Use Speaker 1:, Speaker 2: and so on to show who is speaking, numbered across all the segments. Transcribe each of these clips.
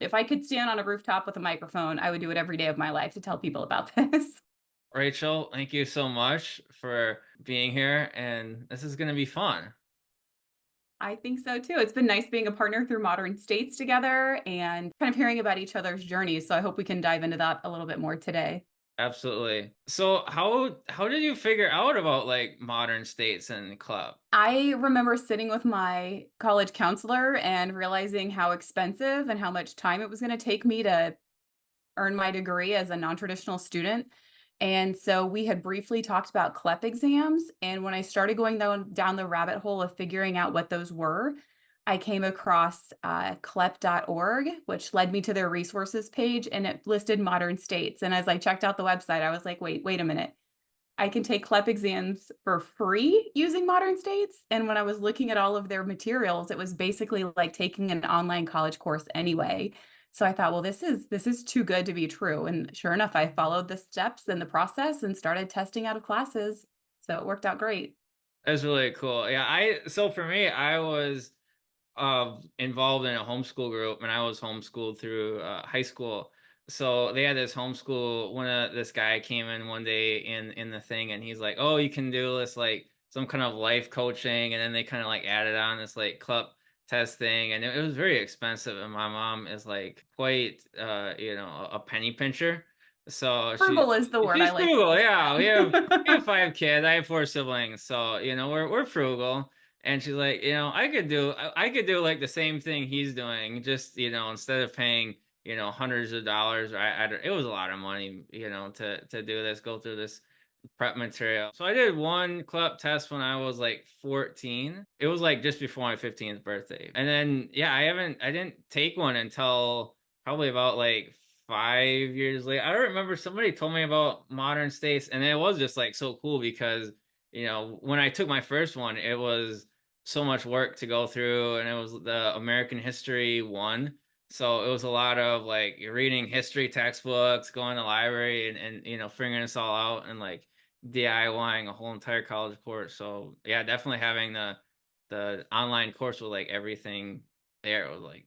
Speaker 1: If I could stand on a rooftop with a microphone, I would do it every day of my life to tell people about this.
Speaker 2: Rachel, thank you so much for being here, and this is going to be fun.
Speaker 1: I think so too. It's been nice being a partner through Modern States together and kind of hearing about each other's journeys. So I hope we can dive into that a little bit more today.
Speaker 2: Absolutely. So how did you figure out about like modern states and club?
Speaker 1: I remember sitting with my college counselor and realizing how expensive and how much time it was going to take me to earn my degree as a non-traditional student. And so we had briefly talked about CLEP exams. And when I started going down the rabbit hole of figuring out what those were, I came across CLEP.org, which led me to their resources page, and it listed modern states. And as I checked out the website, I was like, wait a minute. I can take CLEP exams for free using modern states. And when I was looking at all of their materials, it was basically like taking an online college course anyway. So I thought, well, this is too good to be true. And sure enough, I followed the steps and the process and started testing out of classes. So it worked out great.
Speaker 2: That's really cool. Yeah, so for me, I was involved in a homeschool group, and I was homeschooled through high school. So they had this homeschool. This guy came in one day in the thing, and he's like, "Oh, you can do this like some kind of life coaching," and then they kind of like added on this like club test thing, and it was very expensive. And my mom is like quite a penny pincher. So
Speaker 1: Frugal is the word I
Speaker 2: she's
Speaker 1: like to
Speaker 2: frugal.
Speaker 1: use for
Speaker 2: Yeah, we have
Speaker 1: that.
Speaker 2: 5 kids. I have 4 siblings, so we're frugal. And she's like, I could do like the same thing he's doing, just instead of paying hundreds of dollars, or it was a lot of money, to do this, go through this prep material. So I did one CLEP test when I was like 14. It was like just before my 15th birthday, and then yeah, I didn't take one until probably about like 5 years later. I don't remember, somebody told me about modern states, and it was just like so cool because when I took my first one, it was so much work to go through, and it was the American History one. So it was a lot of like you're reading history textbooks, going to the library, and figuring this all out, and like DIYing a whole entire college course. So yeah, definitely having the online course with like everything there was like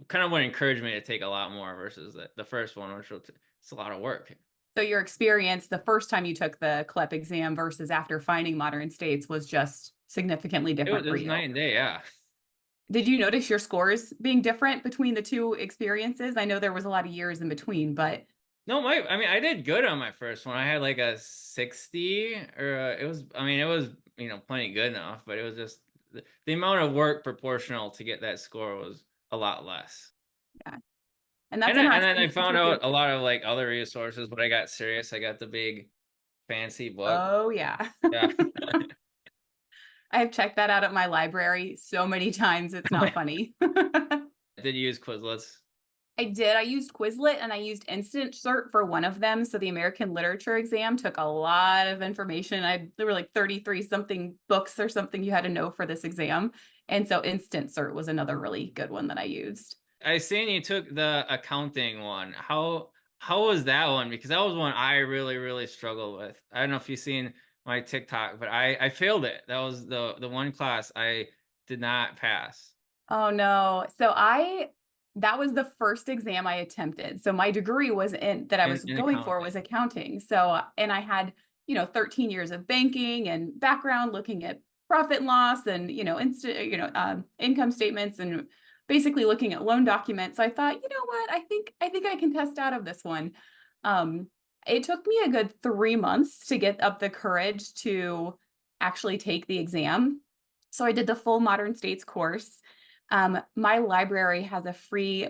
Speaker 2: kind of what encouraged me to take a lot more versus the first one, which was it's a lot of work.
Speaker 1: So your experience the first time you took the CLEP exam versus after finding modern states was just significantly different
Speaker 2: It
Speaker 1: for
Speaker 2: was
Speaker 1: you.
Speaker 2: night and day, yeah.
Speaker 1: Did you notice your scores being different between the two experiences? I know there was a lot of years in between, but
Speaker 2: No, I mean, I did good on my first one. I had like a 60, or it was, plenty good enough, but it was just the amount of work proportional to get that score was a lot less.
Speaker 1: yeah. And that's
Speaker 2: And then
Speaker 1: interesting
Speaker 2: I
Speaker 1: because
Speaker 2: found
Speaker 1: with
Speaker 2: out
Speaker 1: the
Speaker 2: a lot of like other resources, but I got serious. I got the big fancy book.
Speaker 1: oh yeah.
Speaker 2: Yeah.
Speaker 1: I have checked that out at my library so many times, it's not funny.
Speaker 2: Did you use Quizlets?
Speaker 1: I did. I used Quizlet and I used Instant Cert for one of them. So the American Literature exam took a lot of information. There were like 33 something books or something you had to know for this exam. And so Instant Cert was another really good one that I used.
Speaker 2: I seen you took the accounting one. How was that one? Because that was one I really, really struggled with. I don't know if you've seen my TikTok, but I failed it. That was the one class I did not pass.
Speaker 1: Oh no. That was the first exam I attempted. So my degree was in that I was
Speaker 2: In
Speaker 1: going for
Speaker 2: accounting.
Speaker 1: was accounting. So, and I had, 13 years of banking and background looking at profit and loss and, income statements and basically looking at loan documents. So I thought, you know what? I think I can test out of this one. Um, it took me a good 3 months to get up the courage to actually take the exam. So I did the full Modern States course. My library has a free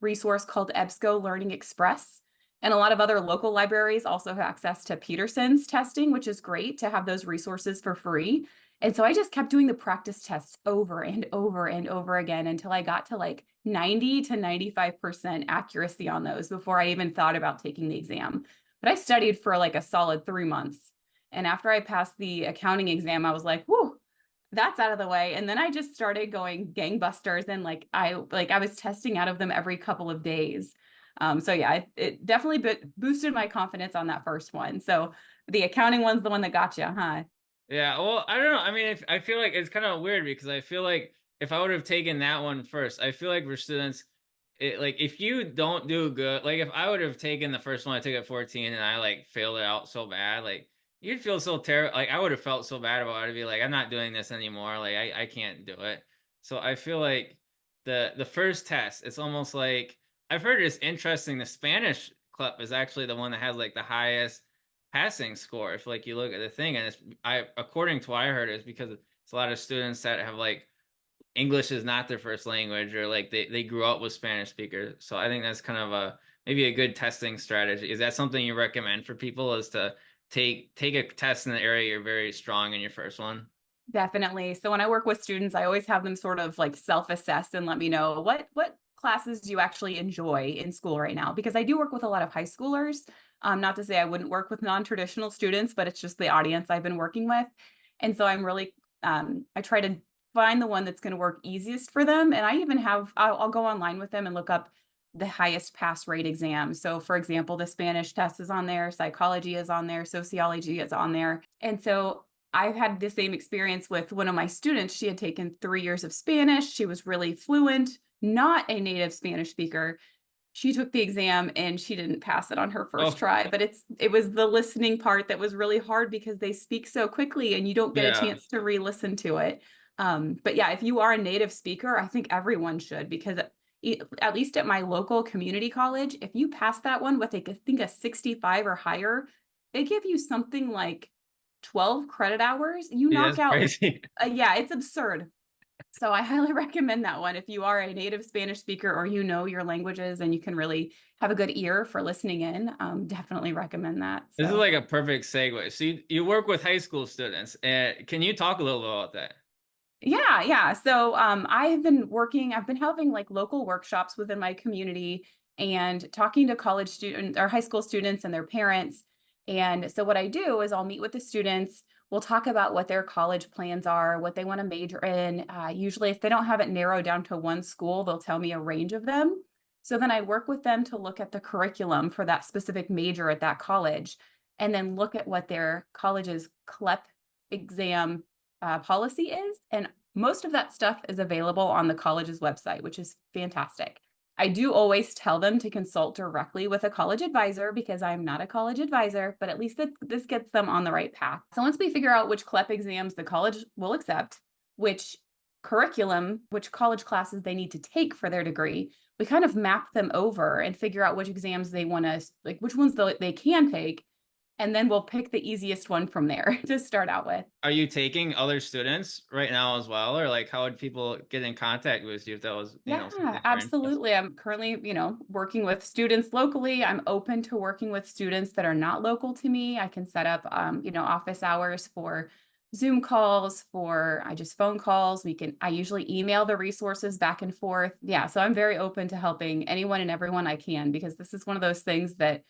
Speaker 1: resource called EBSCO Learning Express. And a lot of other local libraries also have access to Peterson's testing, which is great to have those resources for free. And so I just kept doing the practice tests over and over and over again until I got to like 90 to 95% accuracy on those before I even thought about taking the exam. But I studied for like a solid 3 months. And after I passed the accounting exam, I was like, whoo, that's out of the way. And then I just started going gangbusters and I was testing out of them every couple of days. So yeah, it definitely boosted my confidence on that first one. So the accounting one's the one that got you, huh?
Speaker 2: Yeah, well, I don't know. I mean, I feel like it's kind of weird because I feel like if I would have taken that one first, I feel like for students, like if you don't do good, like if I would have taken the first one, I took at 14 and I like failed it out so bad, like you'd feel so terrible. Like I would have felt so bad about it. I'd be like, I'm not doing this anymore. Like I can't do it. So I feel like the first test, it's almost like I've heard it's interesting. The Spanish CLEP is actually the one that has like the highest passing score. If like you look at the thing, and it's I according to what I heard, it's because it's a lot of students that have like English is not their first language or like they grew up with Spanish speakers. So I think that's kind of a maybe a good testing strategy. Is that something you recommend for people is to take a test in the area you're very strong in your first one?
Speaker 1: Definitely. So when I work with students, I always have them sort of like self-assess and let me know what classes do you actually enjoy in school right now? Because I do work with a lot of high schoolers. Not to say I wouldn't work with non-traditional students, but it's just the audience I've been working with. And so I'm really I try to find the one that's going to work easiest for them. And I even have I'll go online with them and look up the highest pass rate exams. So for example, the Spanish test is on there, psychology is on there, sociology is on there. And so I've had the same experience with one of my students. She had taken 3 years of Spanish. She was really fluent, not a native Spanish speaker. She took the exam and she didn't pass it on her first
Speaker 2: Oh,
Speaker 1: try, but it was the listening part that was really hard because they speak so quickly and you don't get a
Speaker 2: yeah.
Speaker 1: chance to re-listen to it. But yeah, if you are a native speaker, I think everyone should because at least at my local community college, if you pass that one with I think a 65 or higher, they give you something like 12 credit hours. You
Speaker 2: Yeah,
Speaker 1: knock
Speaker 2: that's
Speaker 1: out,
Speaker 2: crazy.
Speaker 1: yeah, it's absurd. So I highly recommend that one if you are a native Spanish speaker or you know your languages and you can really have a good ear for listening in. Definitely recommend that.
Speaker 2: This is
Speaker 1: So
Speaker 2: like a perfect segue. So you work with high school students. And can you talk a little bit about that?
Speaker 1: yeah, yeah. So I've been having like local workshops within my community and talking to college students or high school students and their parents. And so what I do is I'll meet with the students. We'll talk about what their college plans are, what they want to major in. Usually, if they don't have it narrowed down to one school, they'll tell me a range of them. So then I work with them to look at the curriculum for that specific major at that college, and then look at what their college's CLEP exam policy is. And most of that stuff is available on the college's website, which is fantastic. I do always tell them to consult directly with a college advisor because I'm not a college advisor, but at least this gets them on the right path. So once we figure out which CLEP exams the college will accept, which curriculum, which college classes they need to take for their degree, we kind of map them over and figure out which exams they want to, like which ones they can take. And then we'll pick the easiest one from there to start out with.
Speaker 2: Are you taking other students right now as well? Or like how would people get in contact with you if that was,
Speaker 1: Yeah,
Speaker 2: something they're interested?
Speaker 1: absolutely. I'm currently, working with students locally. I'm open to working with students that are not local to me. I can set up, office hours for Zoom calls, for I just phone calls. I usually email the resources back and forth. Yeah, so I'm very open to helping anyone and everyone I can because this is one of those things that,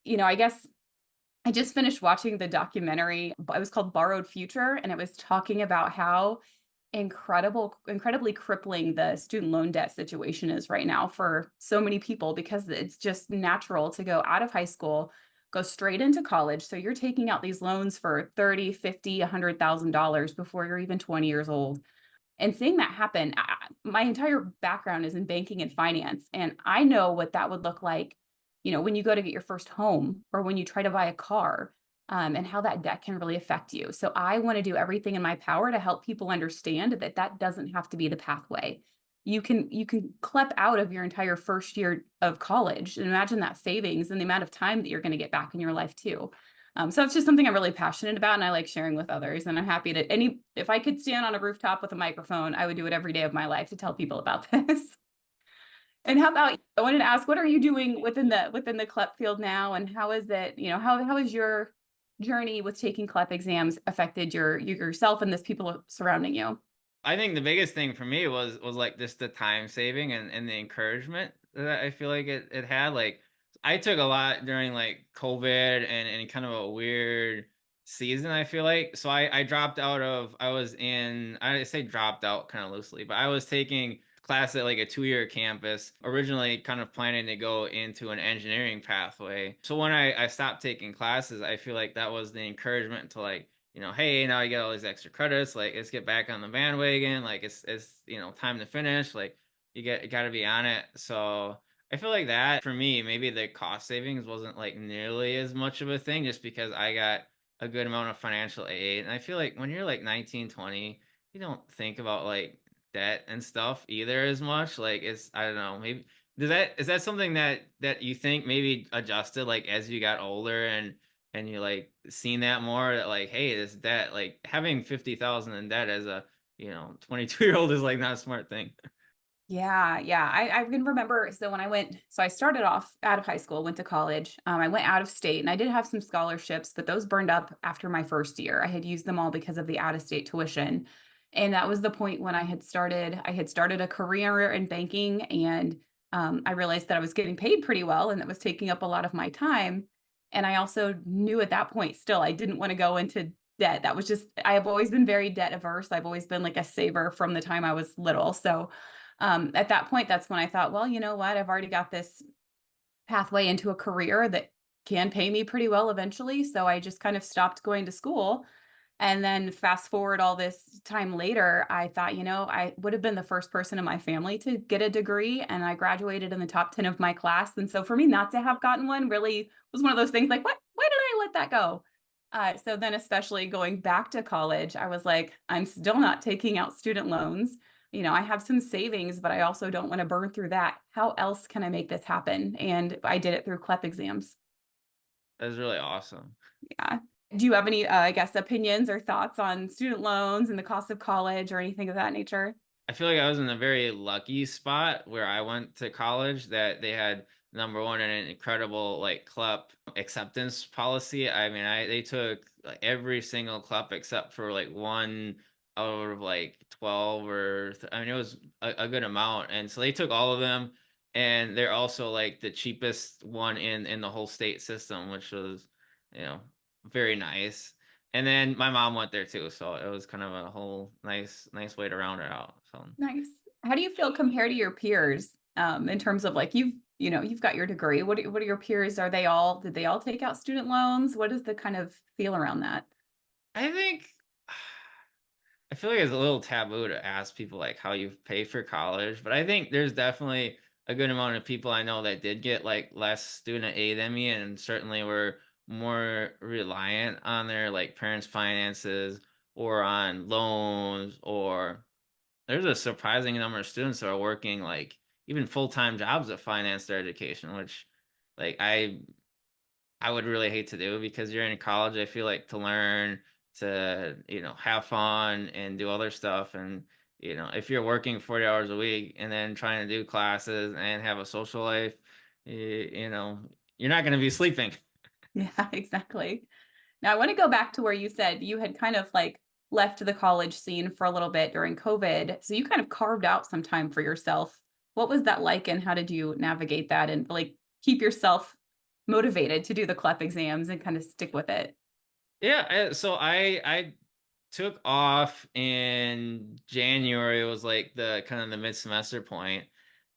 Speaker 1: I guess I just finished watching the documentary. It was called Borrowed Future, and it was talking about how incredibly crippling the student loan debt situation is right now for so many people because it's just natural to go out of high school, go straight into college. So you're taking out these loans for 30, 50, $100,000 before you're even 20 years old. And seeing that happen, my entire background is in banking and finance, and I know what that would look like, when you go to get your first home or when you try to buy a car, and how that debt can really affect you. So I want to do everything in my power to help people understand that that doesn't have to be the pathway. You can CLEP out of your entire first year of college and imagine that savings and the amount of time that you're going to get back in your life too. So it's just something I'm really passionate about and I like sharing with others. And I'm happy to if I could stand on a rooftop with a microphone, I would do it every day of my life to tell people about this. And how about I wanted to ask, what are you doing within the CLEP field now? And how is it, how is your journey with taking CLEP exams affected yourself and the people surrounding you?
Speaker 2: I think the biggest thing for me was like just the time saving and the encouragement that I feel like it had. Like I took a lot during like COVID and kind of a weird season, I feel like. So I dropped out of I was in I say dropped out kind of loosely, but I was taking class at like a 2-year campus, originally kind of planning to go into an engineering pathway. So when I stopped taking classes, I feel like that was the encouragement to like hey, now you get all these extra credits, like let's get back on the bandwagon, like it's time to finish, like you got to be on it. So I feel like that for me, maybe the cost savings wasn't like nearly as much of a thing just because I got a good amount of financial aid. And I feel like when you're like 19, 20, you don't think about like debt and stuff either as much. Like it's I don't know, maybe is that something that you think maybe adjusted like as you got older and you like seen that more that like, hey, this debt, like having 50,000 in debt as a 22-year-old is like not a smart thing.
Speaker 1: Yeah, yeah. I can remember. So when I went, so I started off out of high school, went to college. I went out of state and I did have some scholarships, but those burned up after my first year. I had used them all because of the out of state tuition. And that was the point when I had started a career in banking and I realized that I was getting paid pretty well and that was taking up a lot of my time. And I also knew at that point still I didn't want to go into debt. That was just, I have always been very debt averse. I've always been like a saver from the time I was little. So at that point, that's when I thought, well, you know what? I've already got this pathway into a career that can pay me pretty well eventually. So I just kind of stopped going to school. And then fast forward all this time later, I thought, I would have been the first person in my family to get a degree, and I graduated in the top 10 of my class. And so for me not to have gotten one really was one of those things like, what? Why did I let that go? So then, especially going back to college, I was like, I'm still not taking out student loans. I have some savings, but I also don't want to burn through that. How else can I make this happen? And I did it through CLEP exams.
Speaker 2: That's really awesome.
Speaker 1: Yeah. Do you have any, I guess, opinions or thoughts on student loans and the cost of college or anything of that nature?
Speaker 2: I feel like I was in a very lucky spot where I went to college that they had number one an incredible like CLEP acceptance policy. I mean, they took like every single CLEP except for like one out of like 12 I mean, it was a good amount. And so they took all of them, and they're also like the cheapest one in the whole state system, which was, you know, very nice. And then my mom went there too, so it was kind of a whole nice way to round it out. So
Speaker 1: Nice. How do you feel compared to your peers in terms of like you've got your degree. What are your peers? Did they all take out student loans? What is the kind of feel around that?
Speaker 2: I think I feel like it's a little taboo to ask people like how you pay for college, but I think there's definitely a good amount of people I know that did get like less student aid than me and certainly were more reliant on their like parents' finances or on loans, or there's a surprising number of students that are working like even full-time jobs that finance their education, which like I would really hate to do because you're in college, I feel like to learn, to, have fun and do other stuff. And, if you're working 40 hours a week and then trying to do classes and have a social life, you're not going to be sleeping.
Speaker 1: Yeah, exactly. Now, I want to go back to where you said you had kind of like left the college scene for a little bit during COVID. So you kind of carved out some time for yourself. What was that like, and how did you navigate that and like keep yourself motivated to do the CLEP exams and kind of stick with it?
Speaker 2: Yeah, so I took off in January. It was like the kind of the mid-semester point.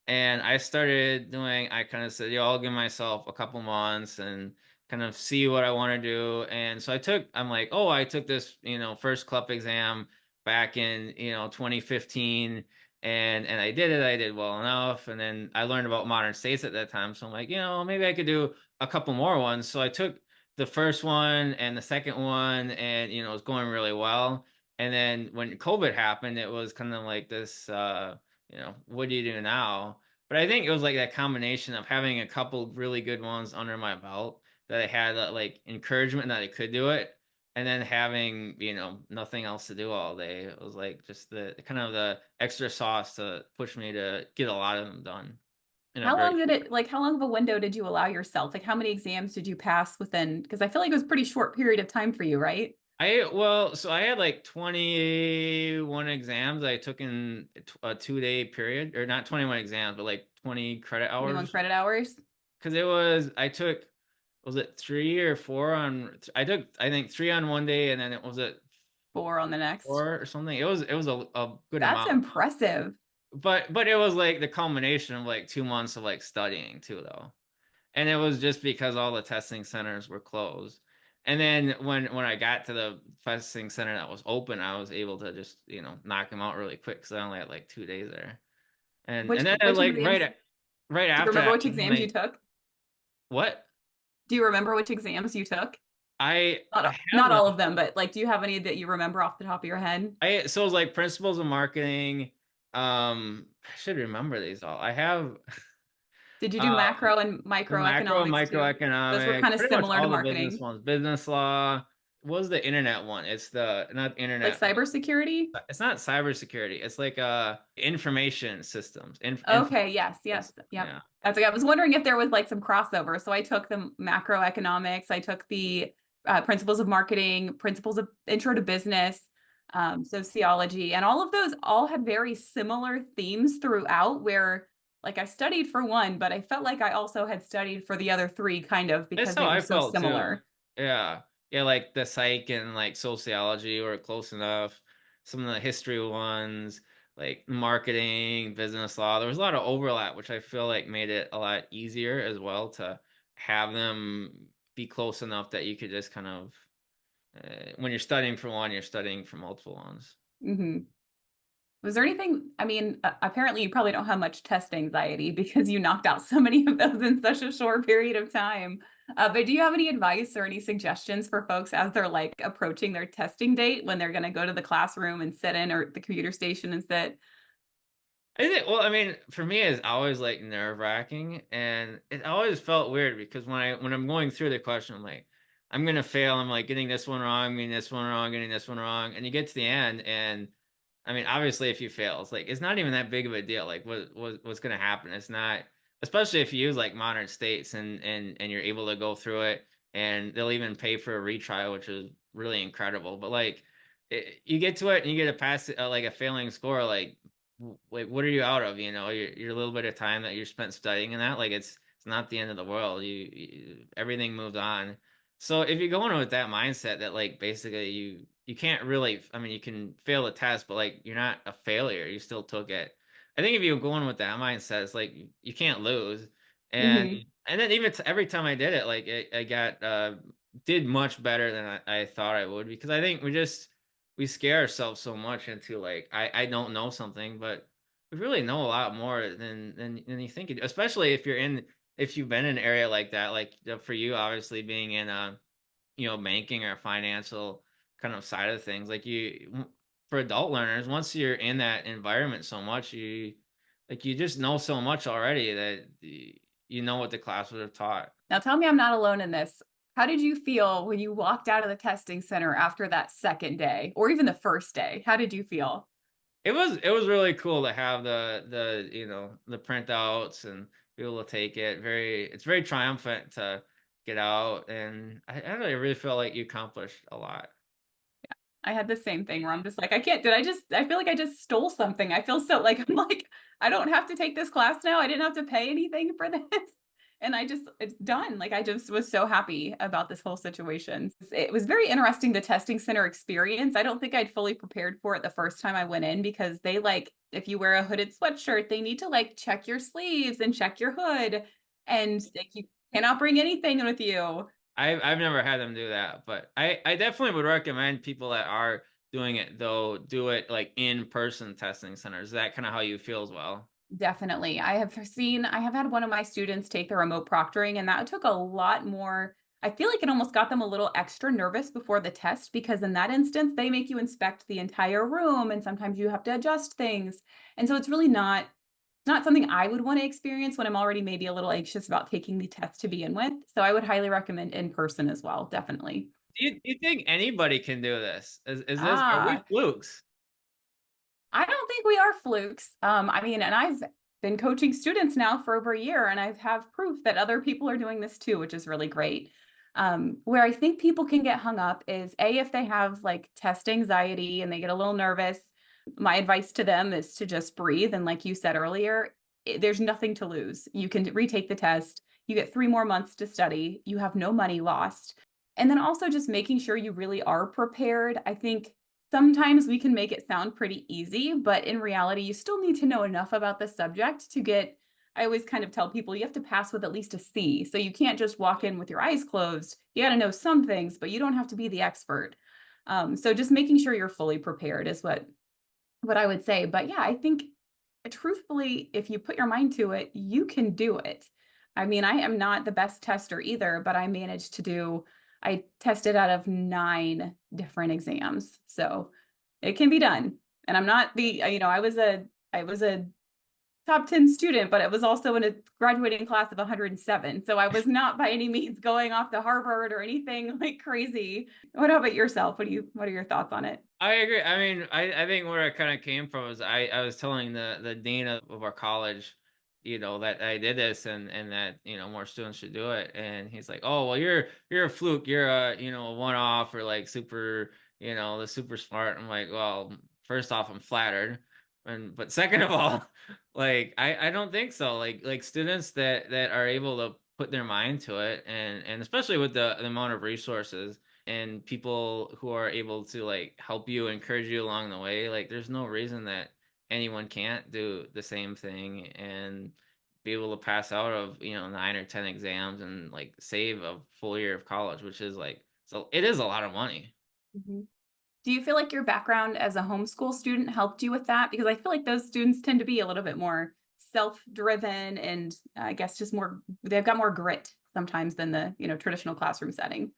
Speaker 2: And I kind of said, yo, I'll give myself a couple months and kind of see what I want to do. And so I'm like, oh, I took this, first CLEP exam back in, 2015, and I did it. I did well enough. And then I learned about modern states at that time. So I'm like, maybe I could do a couple more ones. So I took the first one and the second one, and, it was going really well. And then when COVID happened, it was kind of like this, what do you do now? But I think it was like that combination of having a couple really good ones under my belt that I had that like encouragement that I could do it, and then having, nothing else to do all day. It was like just the kind of the extra sauce to push me to get a lot of them done in a very short.
Speaker 1: How long of a window did you allow yourself? Like, how many exams did you pass within? Because I feel like it was a pretty short period of time for you, right?
Speaker 2: So I had like 21 exams I took in a 2-day period, or not 21 exams, but like 20 credit
Speaker 1: 21
Speaker 2: hours.
Speaker 1: credit hours,
Speaker 2: Because I took, was it 3 or 4 on, I took, I think 3 on one day, and then it was it
Speaker 1: 4 on the next.
Speaker 2: 4 or something. It was a good
Speaker 1: That's
Speaker 2: amount,
Speaker 1: impressive.
Speaker 2: but it was like the culmination of like 2 months of like studying too, though. And it was just because all the testing centers were closed. And then when I got to the testing center that was open, I was able to just, knock them out really quick because I only had like 2 days there. And then
Speaker 1: Which
Speaker 2: like
Speaker 1: exams,
Speaker 2: right
Speaker 1: do you
Speaker 2: after
Speaker 1: remember
Speaker 2: that,
Speaker 1: which exams you took?
Speaker 2: what?
Speaker 1: Do you remember which exams you took?
Speaker 2: I have
Speaker 1: Not
Speaker 2: them.
Speaker 1: all of them, but like, do you have any that you remember off the top of your head?
Speaker 2: So it was like principles of marketing. I should remember these all. I have
Speaker 1: Did you do
Speaker 2: uh
Speaker 1: macro and
Speaker 2: the macro and
Speaker 1: microeconomics too? Those were
Speaker 2: microeconomics,
Speaker 1: kind of
Speaker 2: pretty much
Speaker 1: similar to
Speaker 2: all the business
Speaker 1: marketing,
Speaker 2: ones. Business law. What was the internet one? It's the not
Speaker 1: like
Speaker 2: internet.
Speaker 1: cybersecurity.
Speaker 2: It's not cybersecurity. It's like information systems.
Speaker 1: Okay, yes, yes,
Speaker 2: Systems.
Speaker 1: yep.
Speaker 2: Yeah.
Speaker 1: That's like I was wondering if there was like some crossover. So I took the macroeconomics, I took the principles of marketing, principles of intro to business, sociology, and all of those all had very similar themes throughout. Where like I studied for one, but I felt like I also had studied for the other three, kind of
Speaker 2: That's
Speaker 1: because
Speaker 2: how
Speaker 1: they were
Speaker 2: I
Speaker 1: so
Speaker 2: felt too.
Speaker 1: similar.
Speaker 2: Yeah. Yeah, like the psych and like sociology were close enough. Some of the history ones, like marketing, business law, there was a lot of overlap, which I feel like made it a lot easier as well to have them be close enough that you could just kind of, when you're studying for one, you're studying for multiple ones.
Speaker 1: Hmm. Was there anything, I mean, apparently you probably don't have much test anxiety because you knocked out so many of those in such a short period of time. But do you have any advice or any suggestions for folks as they're like approaching their testing date when they're going to go to the classroom and sit in or the computer station and sit?
Speaker 2: Well, I mean, for me, it's always like nerve-wracking, and it always felt weird because when I'm going through the question, I'm like, I'm gonna fail. I'm like getting this one wrong, getting this one wrong, getting this one wrong, and you get to the end, and I mean, obviously, if you fail, it's like it's not even that big of a deal. Like, what's gonna happen? It's not, especially if you use like modern states and you're able to go through it, and they'll even pay for a retrial, which is really incredible. But like, you get to it and you get a pass, like a failing score, like what are you out of? Your little bit of time that you're spent studying and that, like it's not the end of the world. Everything moves on. So if you go in with that mindset that like basically you can't really, I mean, you can fail the test, but like you're not a failure. You still took it. I think if you go in with that mindset, it's like you can't lose. And
Speaker 1: Hmm.
Speaker 2: and then even every time I did it, like I got did much better than I thought I would, because I think we scare ourselves so much into like I don't know something, but we really know a lot more than you think you do. Especially if you've been in an area like that, like for you obviously being in banking or financial kind of side of things, like for adult learners, once you're in that environment so much, you just know so much already that you know what the class would have taught.
Speaker 1: Now tell me I'm not alone in this. How did you feel when you walked out of the testing center after that second day or even the first day? How did you feel?
Speaker 2: It was really cool to have the printouts and be able to take it. It's very triumphant to get out, and I really feel like you accomplished a lot.
Speaker 1: I had the same thing where I'm just like, I can't, I feel like I just stole something. I feel so like, I'm like, I don't have to take this class now. I didn't have to pay anything for this. And it's done. Like, I just was so happy about this whole situation. It was very interesting, the testing center experience. I don't think I'd fully prepared for it the first time I went in because they like, if you wear a hooded sweatshirt, they need to like check your sleeves and check your hood. And like, you cannot bring anything with you.
Speaker 2: I've never had them do that, but I definitely would recommend people that are doing it though do it like in person testing centers. Is that kind of how you feel as well?
Speaker 1: Definitely. I have had one of my students take the remote proctoring, and that took a lot more. I feel like it almost got them a little extra nervous before the test because in that instance, they make you inspect the entire room and sometimes you have to adjust things. And so it's really not something I would want to experience when I'm already maybe a little anxious about taking the test to begin with. So I would highly recommend in person as well, definitely.
Speaker 2: Do you think anybody can do this? Are we
Speaker 1: Ah,
Speaker 2: flukes?
Speaker 1: I don't think we are flukes. I mean, and I've been coaching students now for over a year, and I have proof that other people are doing this too, which is really great. Where I think people can get hung up is if they have like test anxiety and they get a little nervous, my advice to them is to just breathe. And like you said earlier, there's nothing to lose. You can retake the test. You get 3 more months to study. You have no money lost. And then also just making sure you really are prepared. I think sometimes we can make it sound pretty easy, but in reality, you still need to know enough about the subject to get, I always kind of tell people you have to pass with at least a C. So you can't just walk in with your eyes closed. You got to know some things, but you don't have to be the expert. So just making sure you're fully prepared is what I would say. But yeah, I think truthfully, if you put your mind to it, you can do it. I mean, I am not the best tester either, but I tested out of 9 different exams. So it can be done. And I'm not I was a top 10 student, but it was also in a graduating class of 107. So I was not by any means going off to Harvard or anything like crazy. What about yourself? What are your thoughts on it?
Speaker 2: I agree. I mean, I think where I kind of came from is I was telling the dean of our college, that I did this and that, more students should do it. And he's like, "Oh, well, you're a fluke. You're a one off or like super, the super smart." I'm like, "Well, first off, I'm flattered. But second of all, like I don't think so. Like students that are able to put their mind to it and especially with the amount of resources and people who are able to like help you encourage you along the way, like there's no reason that anyone can't do the same thing and be able to pass out of 9 or 10 exams and like save a full year of college, which is like, so it is a lot of money.
Speaker 1: Mhm. Do you feel like your background as a homeschool student helped you with that? Because I feel like those students tend to be a little bit more self-driven and I guess they've got more grit sometimes than the, traditional classroom setting.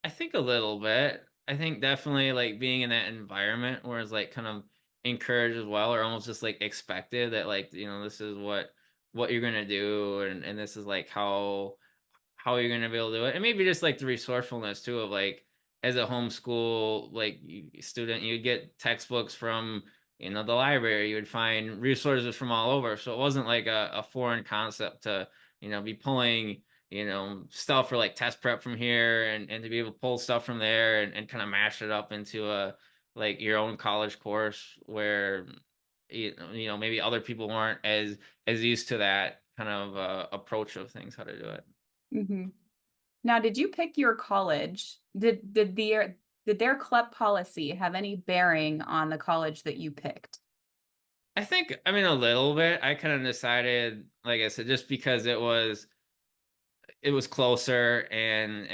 Speaker 2: I think a little bit. I think definitely like being in that environment where it's like kind of encouraged as well, or almost just like expected that like this is what you're gonna do, and this is like how you're gonna be able to do it, and maybe just like the resourcefulness too of like as a homeschool like student, you'd get textbooks from the library, you would find resources from all over, so it wasn't like a foreign concept to be pulling stuff for like test prep from here and to be able to pull stuff from there and kind of mash it up into a like your own college course where maybe other people weren't as used to that kind of approach of things how to do it.
Speaker 1: Mhm. Now, did you pick your college? Did their CLEP policy have any bearing on the college that you picked?
Speaker 2: I think, I mean, a little bit. I kind of decided, like I said, just because it was closer and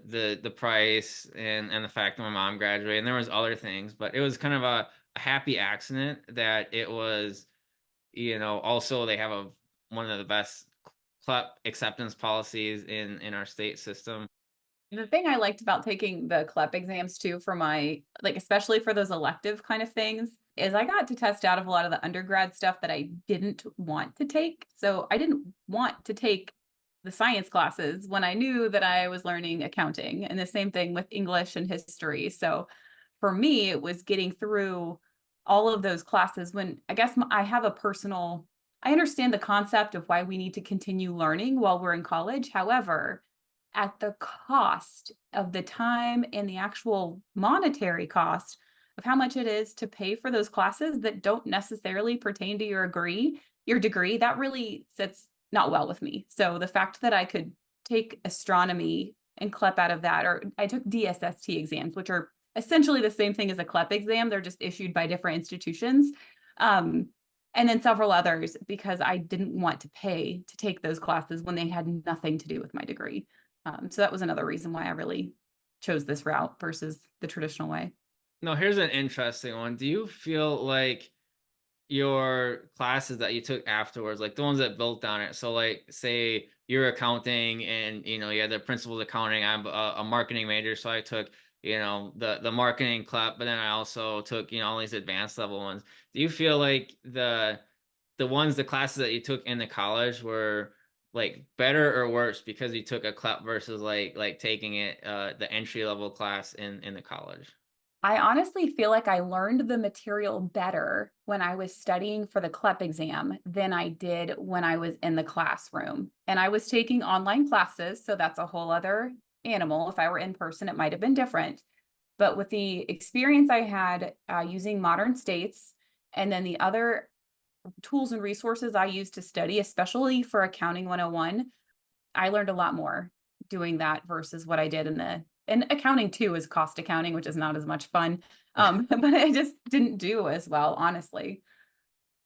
Speaker 2: the price and the fact that my mom graduated and there was other things, but it was kind of a happy accident that it was, also they have one of the best CLEP acceptance policies in our state system.
Speaker 1: The thing I liked about taking the CLEP exams too for especially for those elective kind of things, is I got to test out of a lot of the undergrad stuff that I didn't want to take. So I didn't want to take the science classes when I knew that I was learning accounting, and the same thing with English and history. So for me, it was getting through all of those classes when I guess I understand the concept of why we need to continue learning while we're in college. However, at the cost of the time and the actual monetary cost of how much it is to pay for those classes that don't necessarily pertain to your degree, that really sits not well with me. So the fact that I could take astronomy and CLEP out of that, or I took DSST exams, which are essentially the same thing as a CLEP exam, they're just issued by different institutions. Um, and then several others because I didn't want to pay to take those classes when they had nothing to do with my degree. So that was another reason why I really chose this route versus the traditional way.
Speaker 2: No, here's an interesting one. Do you feel like your classes that you took afterwards, like the ones that built on it. So like say you're accounting and you had the principles of accounting. I'm a marketing major, so I took the marketing club, but then I also took all these advanced level ones. Do you feel like the classes that you took in the college were like better or worse because you took a CLEP versus like taking it the entry level class in the college?
Speaker 1: I honestly feel like I learned the material better when I was studying for the CLEP exam than I did when I was in the classroom. And I was taking online classes, so that's a whole other animal. If I were in person, it might have been different. But with the experience I had using modern states, and then the other tools and resources I used to study, especially for Accounting 101, I learned a lot more doing that versus what I did and accounting too is cost accounting, which is not as much fun. But I just didn't do as well, honestly.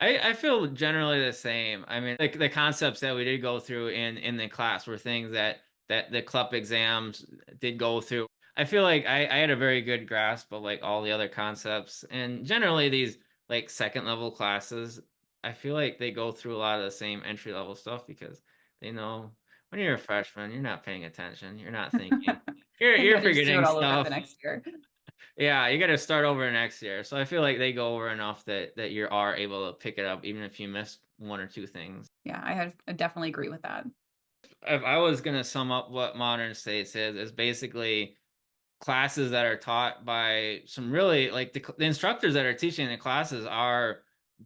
Speaker 2: I feel generally the same. I mean, like the concepts that we did go through in the class were things that the CLEP exams did go through. I feel like I had a very good grasp of like all the other concepts, and generally these like second level classes, I feel like they go through a lot of the same entry level stuff because they know when you're a freshman, you're not paying attention, you're not thinking,
Speaker 1: You
Speaker 2: you're
Speaker 1: gotta just do it
Speaker 2: forgetting
Speaker 1: all over the
Speaker 2: stuff.
Speaker 1: next year.
Speaker 2: Yeah, you gotta start over next year. So I feel like they go over enough that you are able to pick it up even if you miss one or two things.
Speaker 1: Yeah, I definitely agree with that.
Speaker 2: If I was gonna sum up what modern states is basically classes that are taught by some really like the instructors that are teaching the classes are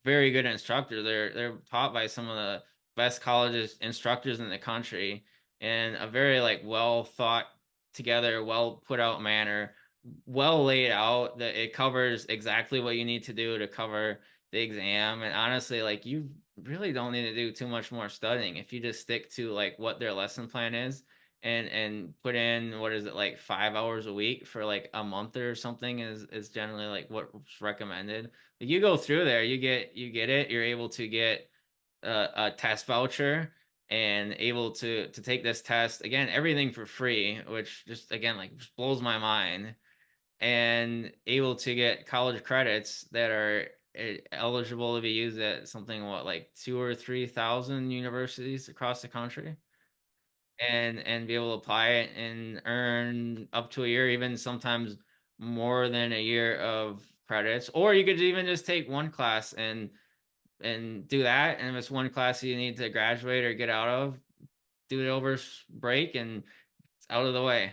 Speaker 2: very good instructors. They're taught by some of the best colleges instructors in the country in a very like well thought together, well put out manner, well laid out that it covers exactly what you need to do to cover the exam. And honestly, like you really don't need to do too much more studying if you just stick to like what their lesson plan is and put in what is it like 5 hours a week for like a month or something is generally like what's recommended. Like you go through there, you get it, you're able to get a test voucher and able to take this test again, everything for free, which just again like just blows my mind, and able to get college credits that are eligible to be used at something what like 2 or 3 thousand universities across the country and be able to apply it and earn up to a year, even sometimes more than a year of credits. Or you could even just take one class and do that. And if it's one class you need to graduate or get out of, do it over break and it's out of the way.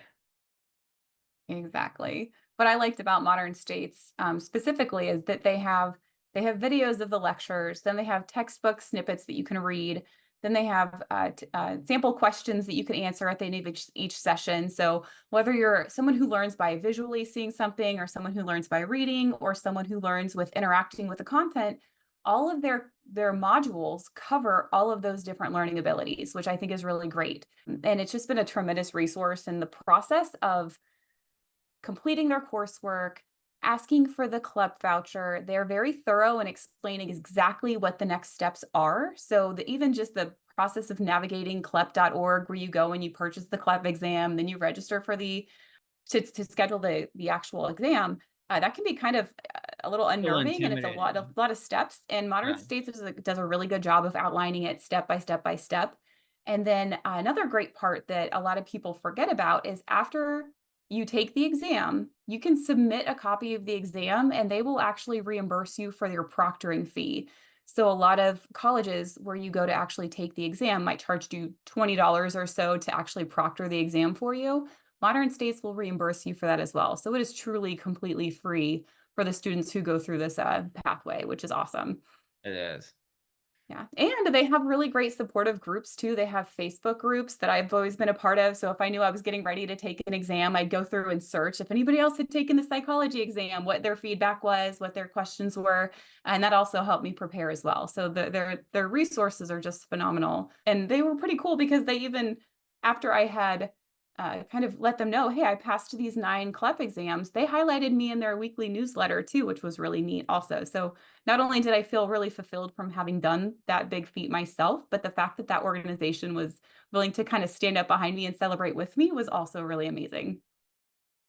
Speaker 1: Exactly. What I liked about Modern States, specifically is that they have videos of the lectures, then they have textbook snippets that you can read, then they have sample questions that you can answer at the end of each session. So whether you're someone who learns by visually seeing something, or someone who learns by reading, or someone who learns with interacting with the content, all of their modules cover all of those different learning abilities, which I think is really great. And it's just been a tremendous resource in the process of completing their coursework, asking for the CLEP voucher. They're very thorough in explaining exactly what the next steps are. So even just the process of navigating clep.org, where you go and you purchase the CLEP exam, then you register for to schedule the actual exam, that can be kind of a little
Speaker 2: Still
Speaker 1: unnerving, and it's
Speaker 2: intimidating.
Speaker 1: a lot of steps. And Modern
Speaker 2: Yeah.
Speaker 1: States does a really good job of outlining it step by step by step. And then another great part that a lot of people forget about is after you take the exam, you can submit a copy of the exam, and they will actually reimburse you for your proctoring fee. So a lot of colleges where you go to actually take the exam might charge you $20 or so to actually proctor the exam for you. Modern States will reimburse you for that as well. So it is truly completely free for the students who go through this pathway, which is awesome.
Speaker 2: It is.
Speaker 1: Yeah. And they have really great supportive groups too. They have Facebook groups that I've always been a part of. So if I knew I was getting ready to take an exam, I'd go through and search if anybody else had taken the psychology exam, what their feedback was, what their questions were. And that also helped me prepare as well. So their resources are just phenomenal. And they were pretty cool because they even, after I had kind of let them know, hey, I passed these 9 CLEP exams, they highlighted me in their weekly newsletter too, which was really neat also. So not only did I feel really fulfilled from having done that big feat myself, but the fact that that organization was willing to kind of stand up behind me and celebrate with me was also really amazing.